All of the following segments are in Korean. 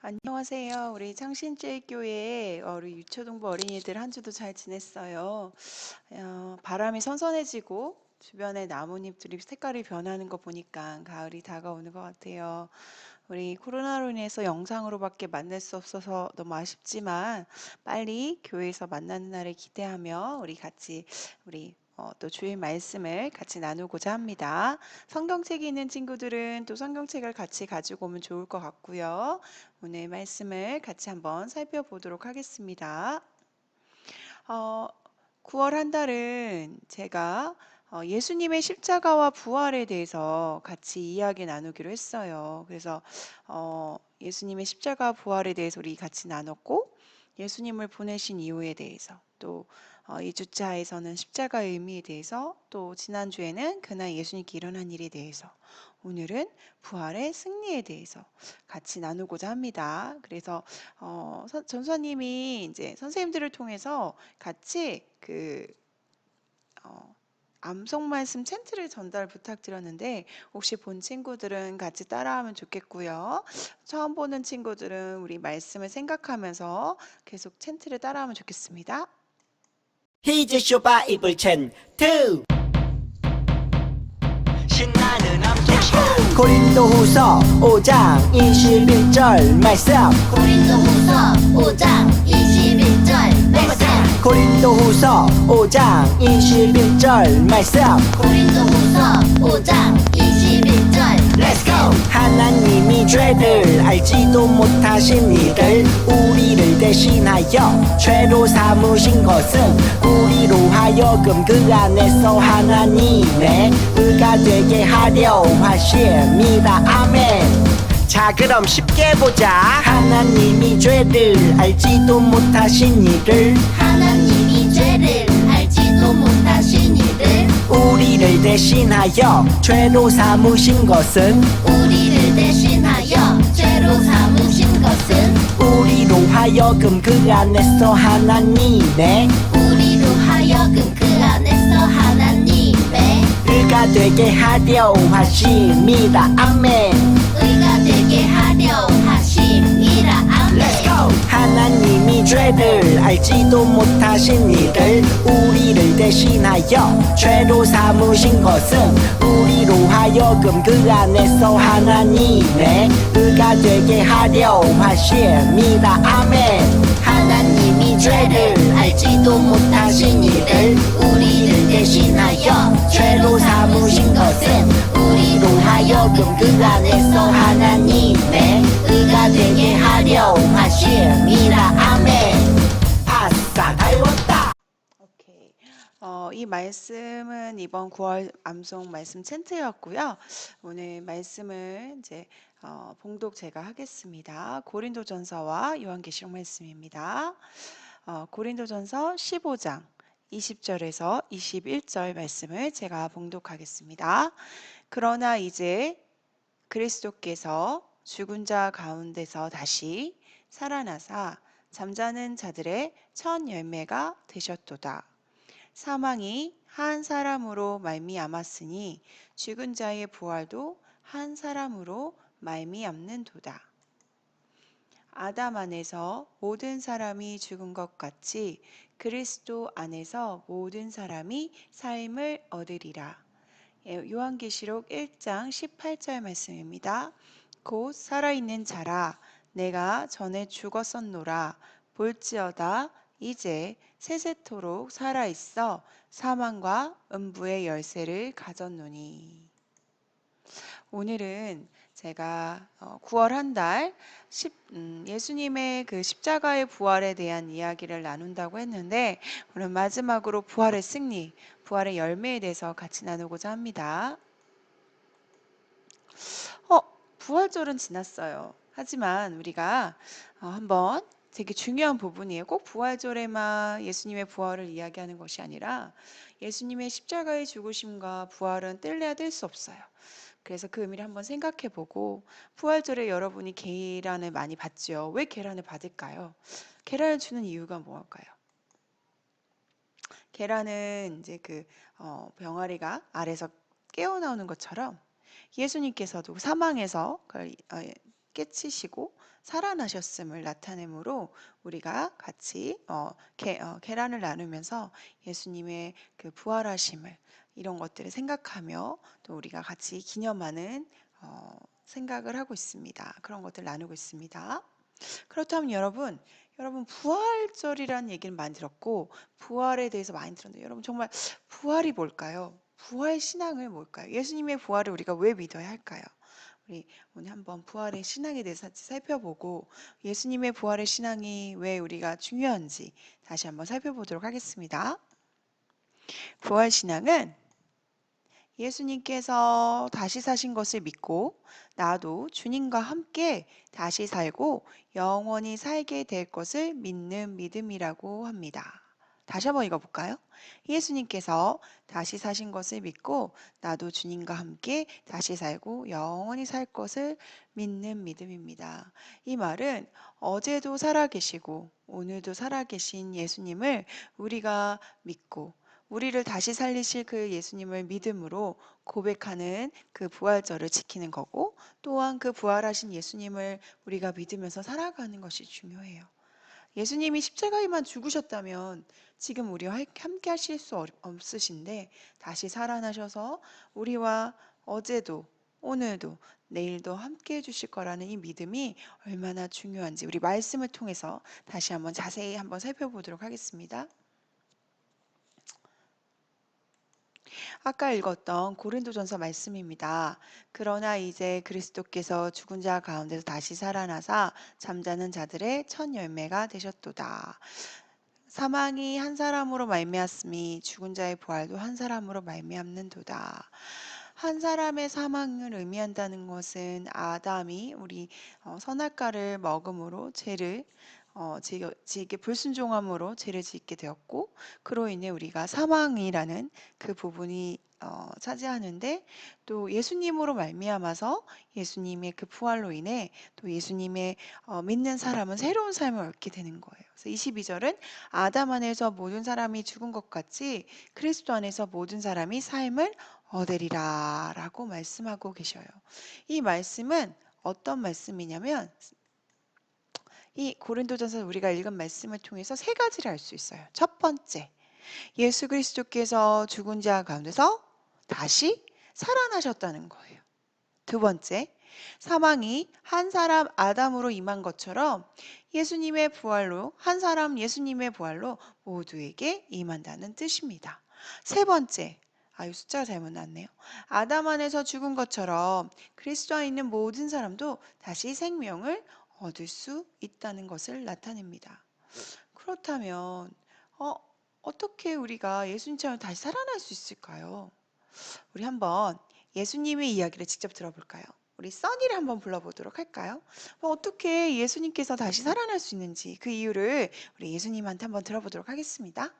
안녕하세요. 우리 창신제일교회 우리 유초동부 어린이들 한 주도 잘 지냈어요. 바람이 선선해지고 주변에 나뭇잎들이 색깔이 변하는 거 보니까 가을이 다가오는 것 같아요. 우리 코로나로 인해서 영상으로밖에 만날 수 없어서 너무 아쉽지만 빨리 교회에서 만나는 날을 기대하며 우리 같이 또 주일 말씀을 같이 나누고자 합니다. 성경책이 있는 친구들은 또 성경책을 같이 가지고 오면 좋을 것 같고요. 오늘 말씀을 같이 한번 살펴보도록 하겠습니다. 어, 9월 한 달은 제가 예수님의 십자가와 부활에 대해서 같이 이야기 나누기로 했어요. 그래서 예수님의 십자가 부활에 대해서 우리 같이 나눴고, 예수님을 보내신 이유에 대해서 또 2주차에서는 십자가의 의미에 대해서, 또 지난주에는 그날 예수님께 일어난 일에 대해서, 오늘은 부활의 승리에 대해서 같이 나누고자 합니다. 그래서 전사님이 이제 선생님들을 통해서 같이 암송 말씀 챈트를 전달 부탁드렸는데 혹시 본 친구들은 같이 따라하면 좋겠고요. 처음 보는 친구들은 우리 말씀을 생각하면서 계속 챈트를 따라하면 좋겠습니다. 히즈쇼 바이블 챈트 신나는 암송쇼 고린도후서 5장 21절 말씀 고린도후서 5장 21절 말씀 고린도후서 5장 21절 말씀 고린도후서 5장 21절 Let's go! 하나님이 죄를 알지도 못하신 이들 우리를 대신하여 죄로 삼으신 것은 우리로 하여금 그 안에서 하나님의 의가 되게 하려 하심이다. 아멘. 자, 그럼 쉽게 보자. 하나님이 죄를 알지도 못하신 이들 하나님이 죄를 알지도 못하신 이들 우리를 대신하여 죄로 삼으신 것은 우리를 대신하여 죄로 삼으신 것은 우리로 하여금 그 안에서 하나님의 우리로 하여금 그 안에서 하나님의 의가 되게 하려 하심이다. 아멘. 의가 되게 하려 하심이라. 아멘. Let's go! 하나님이 죄를 알지도 못하신 이들 우리를 대신하여 죄로 삼으신 것은 우리로 하여금 그 안에서 하나님의 의가 되게 하려 하심이다. 아멘. 하나님이 죄를 알지도 못하신 이들 우리를 대신하여 죄로 삼으신 것은 우리로 하여금 그 안에서 하나님의 의가 되게 하려 하심이라. 아멘. 아싸 다 외웠다. 오케이. 이 말씀은 이번 9월 암송 말씀 챈트였고요. 오늘 말씀을 이제 봉독 제가 하겠습니다. 고린도전서와 요한계시록 말씀입니다. 고린도전서 15장 20절에서 21절 말씀을 제가 봉독하겠습니다. 그러나 이제 그리스도께서 죽은 자 가운데서 다시 살아나사 잠자는 자들의 첫 열매가 되셨도다. 사망이 한 사람으로 말미암았으니 죽은 자의 부활도 한 사람으로 말미암는도다. 아담 안에서 모든 사람이 죽은 것 같이 그리스도 안에서 모든 사람이 삶을 얻으리라. 요한계시록 1장 18절 말씀입니다. 곧 살아있는 자라 내가 전에 죽었었노라 볼지어다 이제 세세토록 살아있어 사망과 음부의 열쇠를 가졌노니. 오늘은 제가 9월 한 달 예수님의 그 십자가의 부활에 대한 이야기를 나눈다고 했는데 오늘 마지막으로 부활의 승리, 부활의 열매에 대해서 같이 나누고자 합니다. 부활절은 지났어요. 하지만 우리가 한번 되게 중요한 부분이에요. 꼭 부활절에만 예수님의 부활을 이야기하는 것이 아니라 예수님의 십자가의 죽으심과 부활은 뗄래야 뗄 수 없어요. 그래서 그 의미를 한번 생각해 보고 부활절에 여러분이 계란을 많이 받죠. 왜 계란을 받을까요? 계란을 주는 이유가 무엇일까요? 계란은 이제 병아리가 알에서 깨어나오는 것처럼 예수님께서도 사망에서 깨치시고 살아나셨음을 나타내므로 우리가 같이 계란을 나누면서 예수님의 그 부활하심을 이런 것들을 생각하며 또 우리가 같이 기념하는 생각을 하고 있습니다. 그런 것들 나누고 있습니다. 그렇다면 여러분 부활절이라는 얘기를 많이 들었고 부활에 대해서 많이 들었는데 여러분 정말 부활이 뭘까요? 부활 신앙을 뭘까요? 예수님의 부활을 우리가 왜 믿어야 할까요? 우리 오늘 한번 부활의 신앙에 대해서 같이 살펴보고 예수님의 부활의 신앙이 왜 우리가 중요한지 다시 한번 살펴보도록 하겠습니다. 부활 신앙은 예수님께서 다시 사신 것을 믿고 나도 주님과 함께 다시 살고 영원히 살게 될 것을 믿는 믿음이라고 합니다. 다시 한번 읽어볼까요? 예수님께서 다시 사신 것을 믿고 나도 주님과 함께 다시 살고 영원히 살 것을 믿는 믿음입니다. 이 말은 어제도 살아계시고 오늘도 살아계신 예수님을 우리가 믿고 우리를 다시 살리실 그 예수님을 믿음으로 고백하는 그 부활절을 지키는 거고 또한 그 부활하신 예수님을 우리가 믿으면서 살아가는 것이 중요해요. 예수님이 십자가에만 죽으셨다면 지금 우리와 함께 하실 수 없으신데 다시 살아나셔서 우리와 어제도 오늘도 내일도 함께 해주실 거라는 이 믿음이 얼마나 중요한지 우리 말씀을 통해서 다시 한번 자세히 한번 살펴보도록 하겠습니다. 아까 읽었던 고린도전서 말씀입니다. 그러나 이제 그리스도께서 죽은 자 가운데서 다시 살아나사 잠자는 자들의 첫 열매가 되셨도다. 사망이 한 사람으로 말미암았으니 죽은 자의 부활도 한 사람으로 말미암는도다. 한 사람의 사망을 의미한다는 것은 아담이 우리 선악과를 먹음으로 죄를 지게 불순종함으로 죄를 짓게 되었고 그로 인해 우리가 사망이라는 그 부분이 차지하는데 또 예수님으로 말미암아서 예수님의 그 부활로 인해 또 예수님의 믿는 사람은 새로운 삶을 얻게 되는 거예요. 그래서 22절은 아담 안에서 모든 사람이 죽은 것 같이 그리스도 안에서 모든 사람이 삶을 얻으리라 라고 말씀하고 계셔요. 이 말씀은 어떤 말씀이냐면 이 고린도전서 우리가 읽은 말씀을 통해서 세 가지를 알 수 있어요. 첫 번째, 예수 그리스도께서 죽은 자 가운데서 다시 살아나셨다는 거예요. 두 번째, 사망이 한 사람 아담으로 임한 것처럼 예수님의 부활로 한 사람 예수님의 부활로 모두에게 임한다는 뜻입니다. 세 번째, 숫자가 잘못 났네요. 아담 안에서 죽은 것처럼 그리스도 안에 있는 모든 사람도 다시 생명을 얻을 수 있다는 것을 나타냅니다. 그렇다면 어떻게 우리가 예수님처럼 다시 살아날 수 있을까요? 우리 한번 예수님의 이야기를 직접 들어볼까요? 우리 써니를 한번 불러보도록 할까요? 어떻게 예수님께서 다시 살아날 수 있는지 그 이유를 우리 예수님한테 한번 들어보도록 하겠습니다.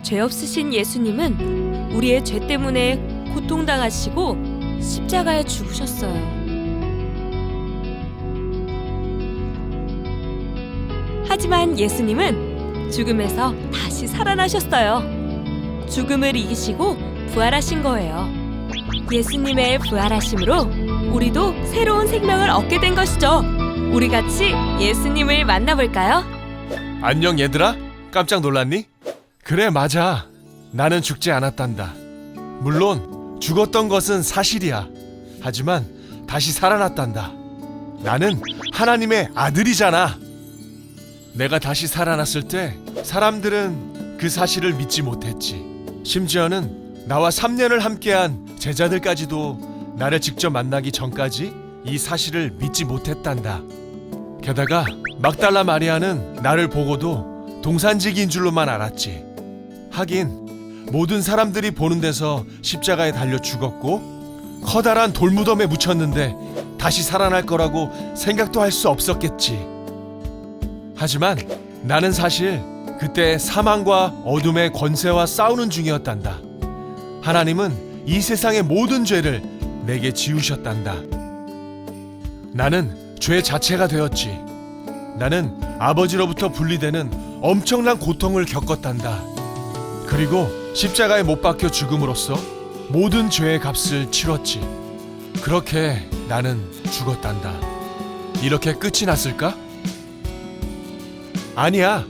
죄 없으신 예수님은 우리의 죄 때문에 고통당하시고 십자가에 죽으셨어요. 하지만 예수님은 죽음에서 다시 살아나셨어요. 죽음을 이기시고 부활하신 거예요. 예수님의 부활하심으로 우리도 새로운 생명을 얻게 된 것이죠. 우리 같이 예수님을 만나볼까요? 안녕 얘들아? 깜짝 놀랐니? 그래 맞아. 나는 죽지 않았단다. 물론 죽었던 것은 사실이야. 하지만 다시 살아났단다. 나는 하나님의 아들이잖아. 내가 다시 살아났을 때 사람들은 그 사실을 믿지 못했지. 심지어는 나와 3년을 함께한 제자들까지도 나를 직접 만나기 전까지 이 사실을 믿지 못했단다. 게다가 막달라 마리아는 나를 보고도 동산직인 줄로만 알았지. 하긴 모든 사람들이 보는 데서 십자가에 달려 죽었고 커다란 돌무덤에 묻혔는데 다시 살아날 거라고 생각도 할 수 없었겠지. 하지만 나는 사실 그때 사망과 어둠의 권세와 싸우는 중이었단다. 하나님은 이 세상의 모든 죄를 내게 지우셨단다. 나는 죄 자체가 되었지. 나는 아버지로부터 분리되는 엄청난 고통을 겪었단다. 그리고 십자가에 못 박혀 죽음으로써 모든 죄의 값을 치렀지. 그렇게 나는 죽었단다. 이렇게 끝이 났을까? 아니야.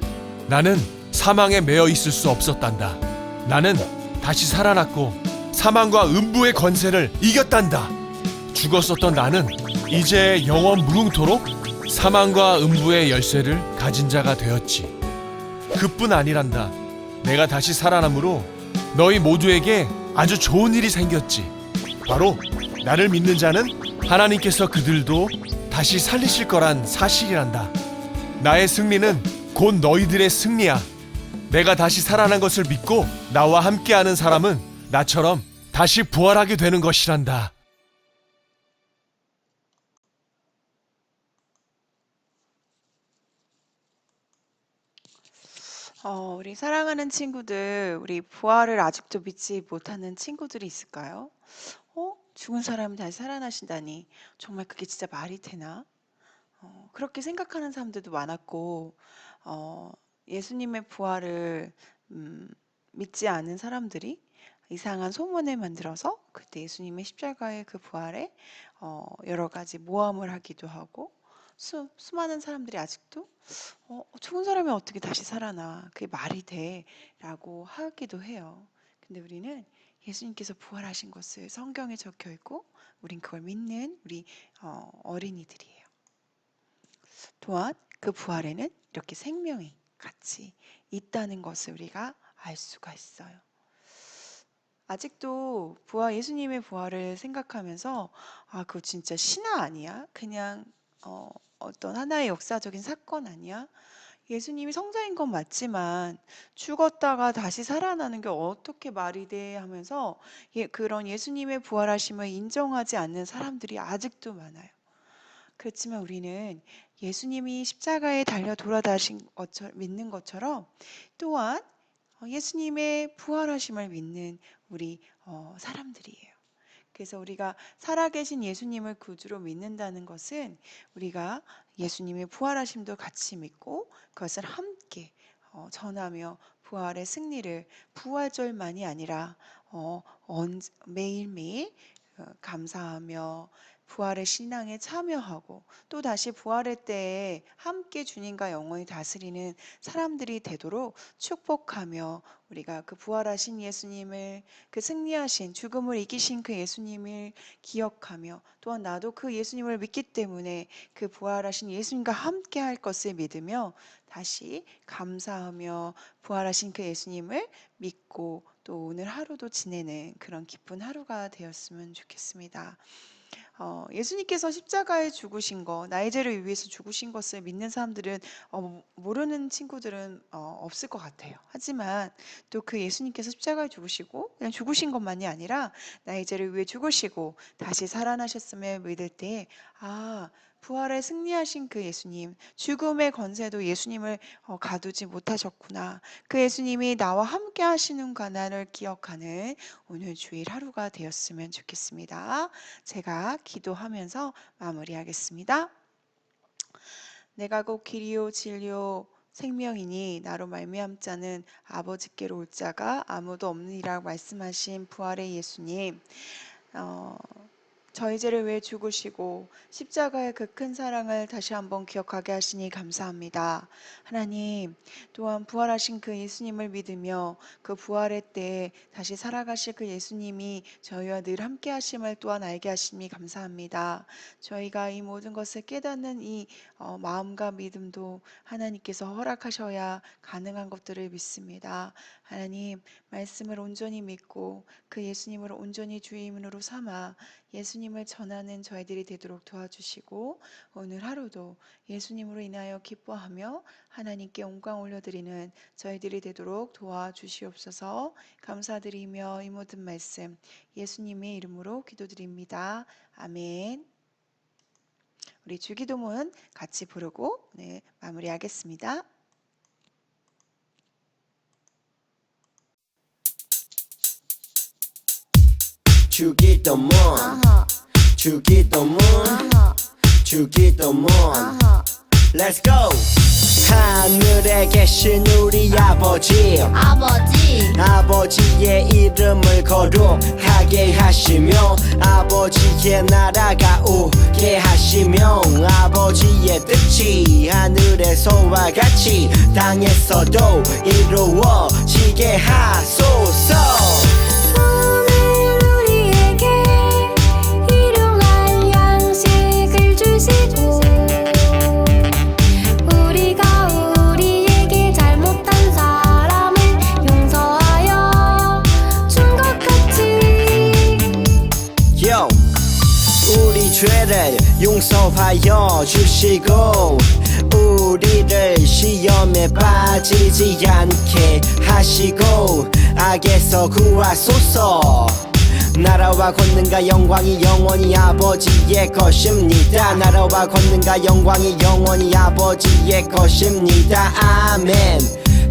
나는 사망에 매여 있을 수 없었단다. 나는 다시 살아났고 사망과 음부의 권세를 이겼단다. 죽었었던 나는 이제 영원 무궁토록 사망과 음부의 열쇠를 가진 자가 되었지. 그뿐 아니란다. 내가 다시 살아남으로 너희 모두에게 아주 좋은 일이 생겼지. 바로 나를 믿는 자는 하나님께서 그들도 다시 살리실 거란 사실이란다. 나의 승리는 곧 너희들의 승리야. 내가 다시 살아난 것을 믿고 나와 함께하는 사람은 나처럼 다시 부활하게 되는 것이란다. 우리 사랑하는 친구들, 우리 부활을 아직도 믿지 못하는 친구들이 있을까요? 죽은 사람이 다시 살아나신다니, 정말 그게 진짜 말이 되나? 그렇게 생각하는 사람들도 많았고, 예수님의 부활을 믿지 않은 사람들이 이상한 소문을 만들어서 그때 예수님의 십자가의 그 부활에 여러 가지 모함을 하기도 하고, 수많은 사람들이 아직도 죽은 사람이 어떻게 다시 살아나? 그게 말이 돼? 라고 하기도 해요. 근데 우리는 예수님께서 부활하신 것을 성경에 적혀 있고 우린 그걸 믿는 우리 어린이들이에요. 또한 그 부활에는 이렇게 생명이 같이 있다는 것을 우리가 알 수가 있어요. 아직도 예수님의 부활을 생각하면서 그거 진짜 신화 아니야? 그냥 어떤 하나의 역사적인 사건 아니야? 예수님이 성자인 건 맞지만 죽었다가 다시 살아나는 게 어떻게 말이 돼? 하면서 그런 예수님의 부활하심을 인정하지 않는 사람들이 아직도 많아요. 그렇지만 우리는 예수님이 십자가에 달려 돌아다신 것처럼 믿는 것처럼 또한 예수님의 부활하심을 믿는 우리 사람들이에요. 그래서 우리가 살아계신 예수님을 구주로 믿는다는 것은 우리가 예수님의 부활하심도 같이 믿고 그것을 함께 전하며 부활의 승리를 부활절만이 아니라 매일매일 감사하며 부활의 신앙에 참여하고 또 다시 부활의 때에 함께 주님과 영원히 다스리는 사람들이 되도록 축복하며 우리가 그 부활하신 예수님을 그 승리하신 죽음을 이기신 그 예수님을 기억하며 또한 나도 그 예수님을 믿기 때문에 그 부활하신 예수님과 함께 할 것을 믿으며 다시 감사하며 부활하신 그 예수님을 믿고 또 오늘 하루도 지내는 그런 기쁜 하루가 되었으면 좋겠습니다. 예수님께서 십자가에 죽으신 거, 나의 죄를 위해서 죽으신 것을 믿는 사람들은 모르는 친구들은 없을 것 같아요. 하지만 또 그 예수님께서 십자가에 죽으시고 그냥 죽으신 것만이 아니라 나의 죄를 위해 죽으시고 다시 살아나셨음을 믿을 때 부활에 승리하신 그 예수님, 죽음의 권세도 예수님을 가두지 못하셨구나. 그 예수님이 나와 함께 하시는 가난을 기억하는 오늘 주일 하루가 되었으면 좋겠습니다. 제가 기도하면서 마무리하겠습니다. 내가 곧 길이요 진리요 생명이니 나로 말미암 자는 아버지께로 올 자가 아무도 없느니라 말씀하신 부활의 예수님, 저희 죄를 위해 죽으시고 십자가의 그 큰 사랑을 다시 한번 기억하게 하시니 감사합니다. 하나님, 또한 부활하신 그 예수님을 믿으며 그 부활의 때에 다시 살아가실 그 예수님이 저희와 늘 함께 하심을 또한 알게 하시니 감사합니다. 저희가 이 모든 것을 깨닫는 이 마음과 믿음도 하나님께서 허락하셔야 가능한 것들을 믿습니다. 하나님, 말씀을 온전히 믿고 그 예수님을 온전히 주임으로 삼아 예수님을 전하는 저희들이 되도록 도와주시고 오늘 하루도 예수님으로 인하여 기뻐하며 하나님께 영광 올려드리는 저희들이 되도록 도와주시옵소서. 감사드리며 이 모든 말씀 예수님의 이름으로 기도드립니다. 아멘. 우리 주기도문 같이 부르고 마무리하겠습니다. 주기도문 주기도문 주기도문 Let's go. 하늘에 계신 우리 아버지, 아버지의 이름을 거룩하게 하시며 아버지의 나라가 오게 하시며 아버지의 뜻이 하늘에서와 같이 땅에서도 이루어지게 하소서. 오늘 우리에게 일용할 양식을 주시고 우리가 우리에게 잘못한 사람을 용서하여 준 것 같이 Yo. 우리 죄를 용서하여 주시고 우리를 시험에 빠지지 않게 하시고 악에서 구하소서. 나라와 권능과 영광이 영원히 아버지의 것입니다. 나라와 권능과 영광이 영원히 아버지의 것입니다. 아멘.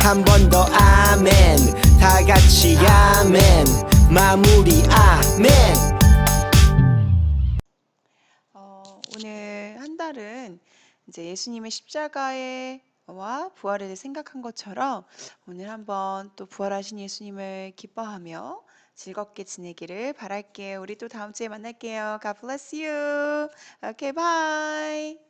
한 번 더 아멘. 다 같이 아멘. 마무리 아멘. 오늘 한 달은 이제 예수님의 십자가와 부활을 생각한 것처럼 오늘 한번 또 부활하신 예수님을 기뻐하며 즐겁게 지내기를 바랄게요. 우리 또 다음 주에 만날게요. God bless you. Okay, bye.